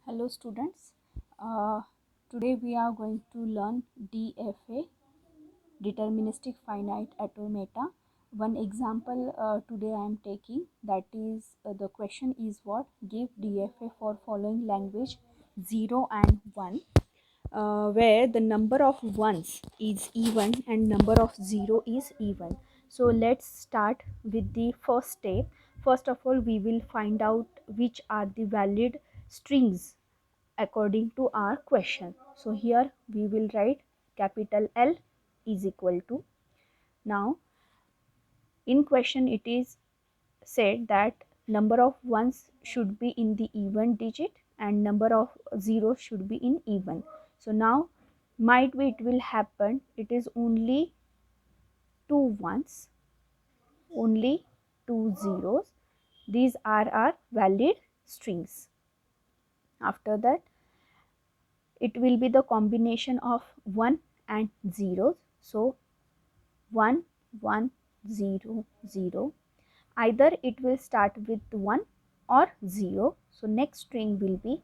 Hello students, uh, today we are going to learn DFA, deterministic finite automata. One example today I am taking, that is the question is what, give DFA for following language 0 and 1, where the number of ones is even and number of 0 is even. So let's start with the first step. First of all, we will find out which are the valid strings according to our question. So here we will write capital L is equal to. Now in question it is said that number of ones should be in the even digit and number of zeros should be in even. So now might be it will happen, it is only two ones, only two zeros. These are our valid strings. After that it will be the combination of 1 and zeros. So 1 1 0 0, either it will start with 1 or 0. So next string will be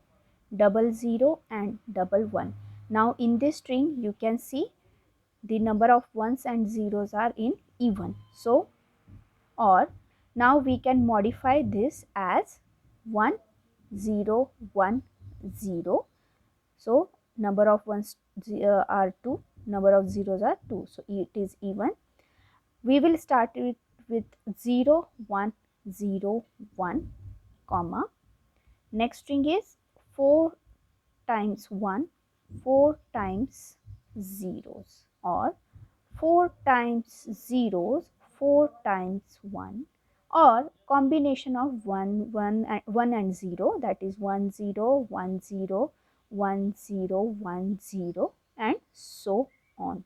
00 and 11. Now in this string you can see the number of ones and zeros are in even. So or now we can modify this as 1 0 1 0. So number of ones are 2, number of zeros are 2. So it is even. We will start with 0 1 0 1 comma. Next string is 4 times 1 4 times zeros, or 4 times zeros 4 times 1, or combination of 1 and 0, that is 1 0 1 0 1 0 1 0 and so on.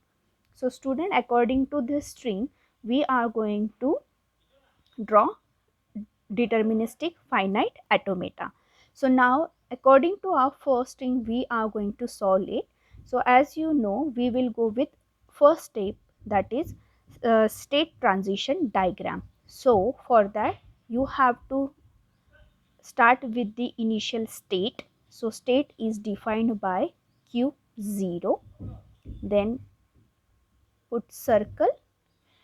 So student, according to this string we are going to draw deterministic finite automata. So now according to our first string we are going to solve it. So as you know, we will go with first step, that is state transition diagram. So for that you have to start with the initial state. So state is defined by q0, then put circle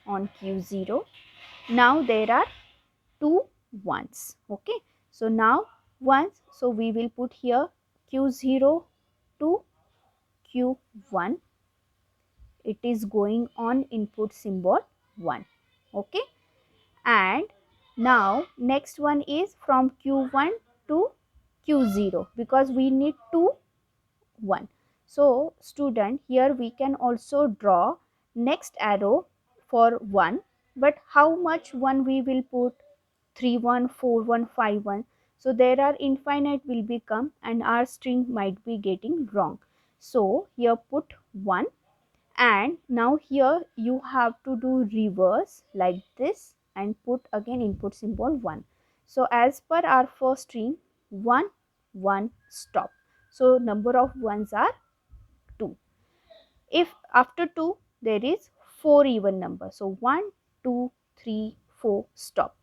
on q0. Now there are two ones. Okay, so now ones, so we will put here q0 to q1. It is going on input symbol 1. Okay, and now next one is from q1 to q0, because we need two 1. So student, here we can also draw next arrow for 1, but how much 1 we will put? 3 1 4 1 5 1. So there are infinite will become and our string might be getting wrong. So here put 1, and now here you have to do reverse like this and put again input symbol 1. So as per our first string, 1 1 stop. So number of ones are 2. If after 2 there is 4 even number, so 1 2 3 4 stop.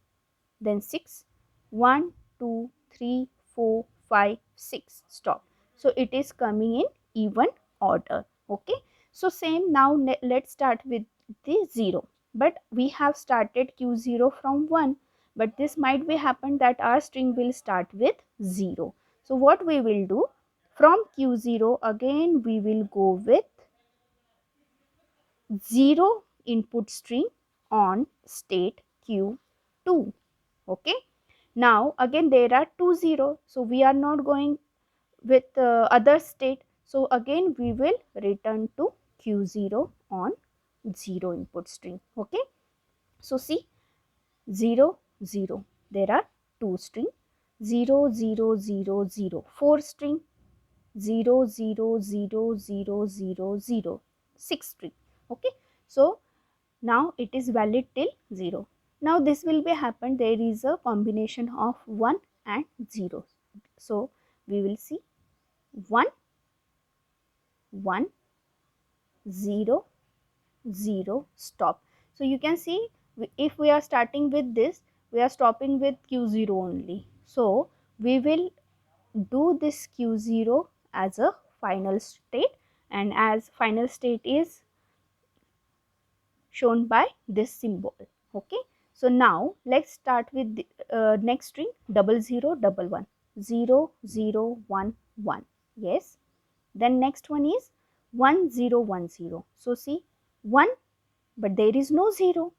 Then 6 1 2 3 4 5 6 stop. So it is coming in even order. Okay, so same now let's start with the 0, but we have started q0 from 1, but this might be happen that our string will start with 0. So what we will do, from q0 again we will go with 0 input string on state q2. Okay, now again there are 2 0, so we are not going with other state, so again we will return to q0 on 0 input string. Okay, so see 0 0, there are 2 string, 0 0 0 0 4 string, 0 0 0 0 0 0 6 string. Okay, so now it is valid till 0. Now this will be happen, there is a combination of 1 and 0. So we will see 1 1 0 0 stop. So you can see if we are starting with this, we are stopping with q0 only. So we will do this Q0 as a final state, and as final state is shown by this symbol. Okay, so now let's start with the next string 0011 0011. Yes, then next one is 1010. So see 1, but there is no 0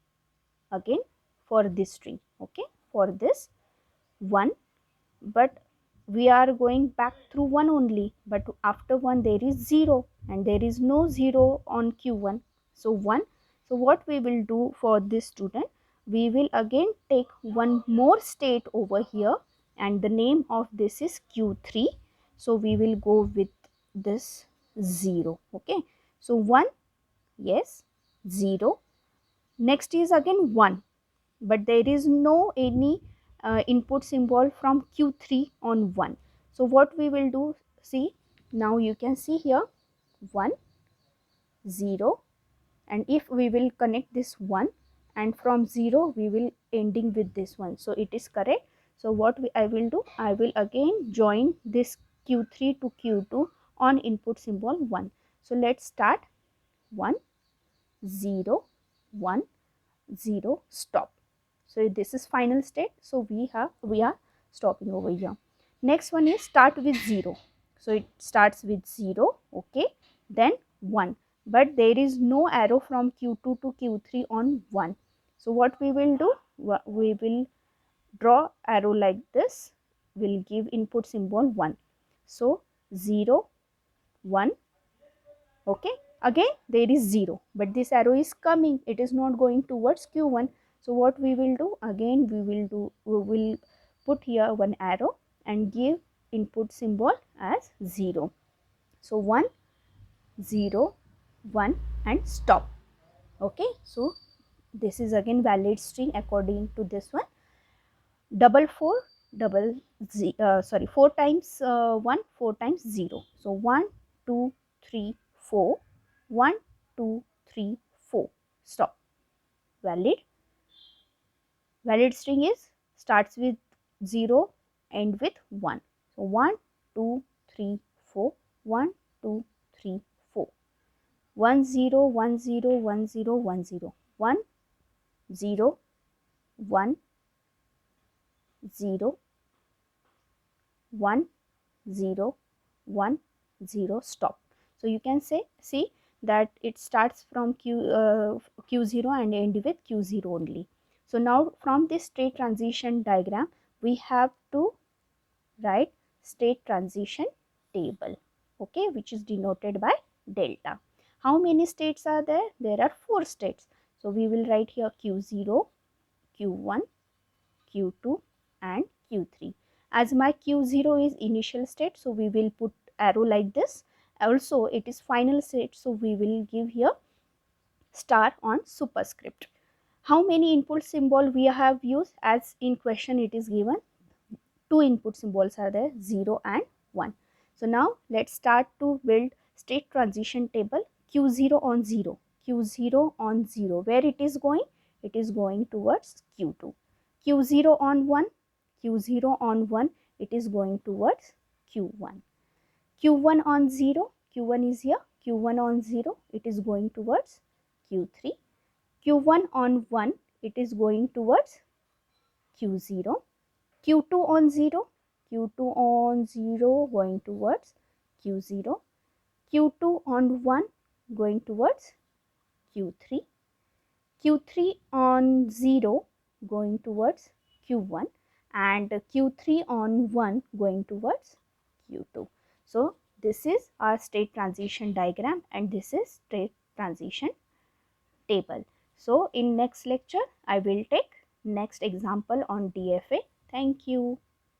again for this string. Okay, for this 1, but we are going back through 1 only, but after 1 there is 0 and there is no 0 on Q1. So 1. So what we will do for this student, we will again take one more state over here, and the name of this is Q3. So we will go with this 0. Okay, so 1, yes, 0. Next is again 1, but there is no any input symbol from Q3 on 1. So what we will do, see, now you can see here 1, 0, and if we will connect this 1, and from 0 we will ending with this one, so it is correct. So what I will do, I will again join this Q3 to Q2 on input symbol 1. So let's start 1, 0, 1, 0, stop. So this is final state. So we are stopping over here. Next one is start with 0. So it starts with 0. Okay, then 1, but there is no arrow from Q2 to Q3 on 1. So what we will do, we will draw arrow like this, will give input symbol 1. So 0, 1. Okay, again there is 0, but this arrow is coming, it is not going towards Q1. So what we will do, again we will put here one arrow and give input symbol as 0. So 1, 0, 1 and stop. Okay, so this is again valid string according to this one. 4 times 1, 4 times 0. So 1, 2, 3, 4, 1, 2, 3, 4, stop. Valid string is starts with 0, end with 1. So 1, 2, 3, 4, 1, 2, 3, 4, 1, 0, 1, 0, 1, 0, 1, 0, 1, 0, 1, 0, 1, 0, 1, 0, stop. So you can see that it starts from Q0 and end with Q0 only. So now from this state transition diagram, we have to write state transition table, okay, which is denoted by delta. How many states are there? There are 4 states. So we will write here Q0, Q1, Q2 and Q3. As my Q0 is initial state, so we will put arrow like this. Also it is final state, so we will give here star on superscript. How many input symbol we have used? As in question it is given, 2 input symbols are there, 0 and 1. So now let's start to build state transition table. Q0 on 0, Q0 on 0, where it is going? It is going towards Q2. Q0 on 1, Q0 on 1, it is going towards Q1. Q1 on 0, Q1 is here, Q1 on 0, it is going towards Q3. Q1 on 1, it is going towards Q0. Q2 on 0, Q2 on 0 going towards Q0. Q2 on 1 going towards Q3. Q3 on 0 going towards Q1 and Q3 on 1 going towards Q2. So this is our state transition diagram and this is state transition table. So in next lecture I will take next example on DFA. Thank you.